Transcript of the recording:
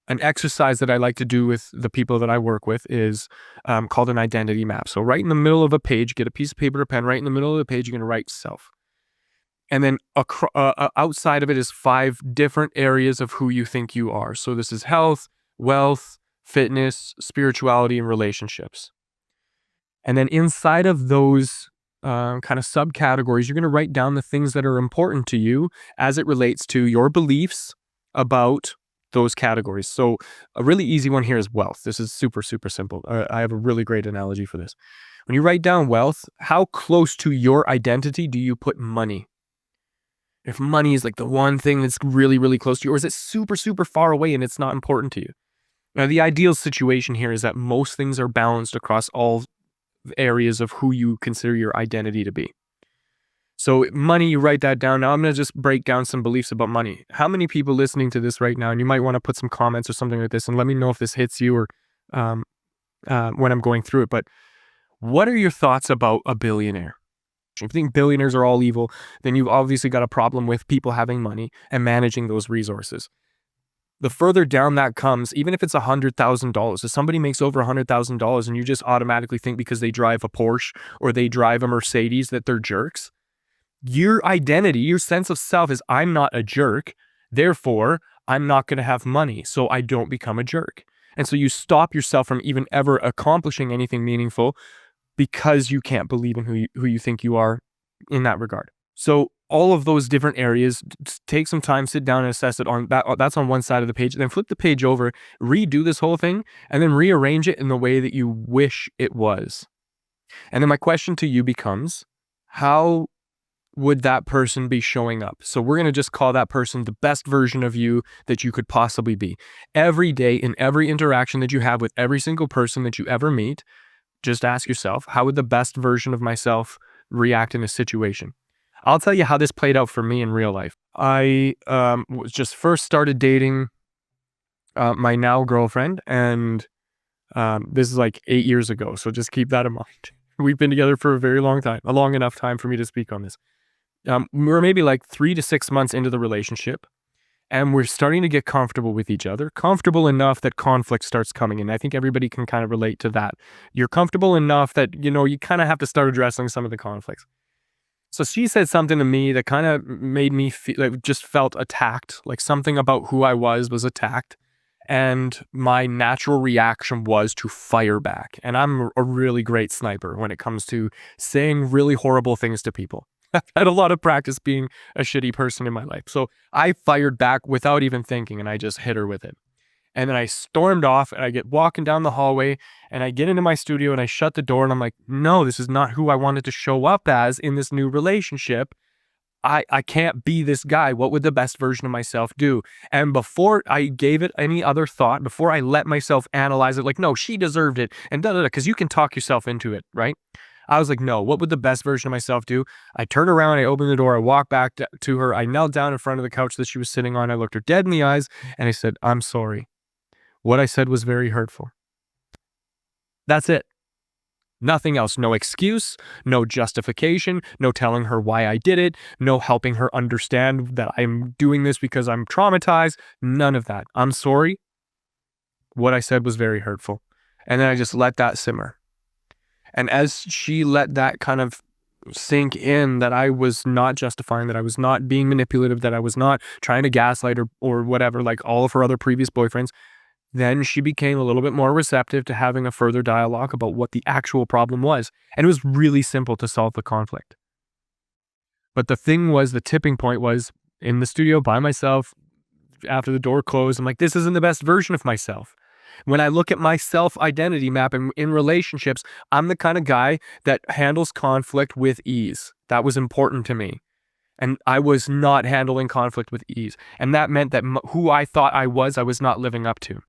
An exercise that I like to do with the people that I work with is called an identity map. So right in the middle of a page, get a piece of paper or pen. Right in the middle of the page, you're going to write self. And then outside of it is 5 different areas of who you think you are. So this is health, wealth, fitness, spirituality, and relationships. And then inside of those kind of subcategories, you're going to write down the things that are important to you as it relates to your beliefs about those categories. So a really easy one here is wealth. This is super, super simple. I have a really great analogy for this. When you write down wealth, how close to your identity do you put money? If money is like the one thing that's really, really close to you, or is it super, super far away and it's not important to you? Now, the ideal situation here is that most things are balanced across all areas of who you consider your identity to be. So money, you write that down. Now I'm going to just break down some beliefs about money. How many people listening to this right now, and you might want to put some comments or something like this and let me know if this hits you or when I'm going through it. But what are your thoughts about a billionaire? If you think billionaires are all evil, then you've obviously got a problem with people having money and managing those resources. The further down that comes, even if it's $100,000, if somebody makes over $100,000 and you just automatically think because they drive a Porsche or they drive a Mercedes that they're jerks, your identity, your sense of self is I'm not a jerk, therefore I'm not going to have money, so I don't become a jerk. And so you stop yourself from even ever accomplishing anything meaningful because you can't believe in who you think you are in that regard. So all of those different areas, take some time, sit down and assess it on that. That's on one side of the page. Then flip the page over, redo this whole thing, and then rearrange it in the way that you wish it was. And then my question to you becomes, how would that person be showing up? So we're going to just call that person the best version of you that you could possibly be. Every day, in every interaction that you have with every single person that you ever meet, just ask yourself, how would the best version of myself react in a situation? I'll tell you how this played out for me in real life. I just first started dating my now girlfriend, and this is like 8 years ago, so just keep that in mind. We've been together for a very long time, a long enough time for me to speak on this. We're maybe like 3 to 6 months into the relationship, and we're starting to get comfortable with each other, comfortable enough that conflict starts coming in. I think everybody can kind of relate to that. You're comfortable enough that, you kind of have to start addressing some of the conflicts. So she said something to me that kind of made me feel like just felt attacked, like something about who I was attacked. And my natural reaction was to fire back. And I'm a really great sniper when it comes to saying really horrible things to people. I've had a lot of practice being a shitty person in my life. So I fired back without even thinking, and I just hit her with it. And then I stormed off, and I get walking down the hallway, and I get into my studio and I shut the door, and I'm like, no, this is not who I wanted to show up as in this new relationship. I can't be this guy. What would the best version of myself do? And before I gave it any other thought, before I let myself analyze it, like, no, she deserved it, and because you can talk yourself into it, right? I was like, no, what would the best version of myself do? I turned around, I opened the door, I walked back to her, I knelt down in front of the couch that she was sitting on, I looked her dead in the eyes, and I said, I'm sorry. What I said was very hurtful. That's it. Nothing else. No excuse, no justification, no telling her why I did it, no helping her understand that I'm doing this because I'm traumatized. None of that. I'm sorry. What I said was very hurtful. And then I just let that simmer. And as she let that kind of sink in, that I was not justifying, that I was not being manipulative, that I was not trying to gaslight or whatever, like all of her other previous boyfriends, then she became a little bit more receptive to having a further dialogue about what the actual problem was. And it was really simple to solve the conflict. But the thing was, the tipping point was in the studio by myself, after the door closed, I'm like, this isn't the best version of myself. When I look at my self-identity map in relationships, I'm the kind of guy that handles conflict with ease. That was important to me. And I was not handling conflict with ease. And that meant that who I thought I was not living up to.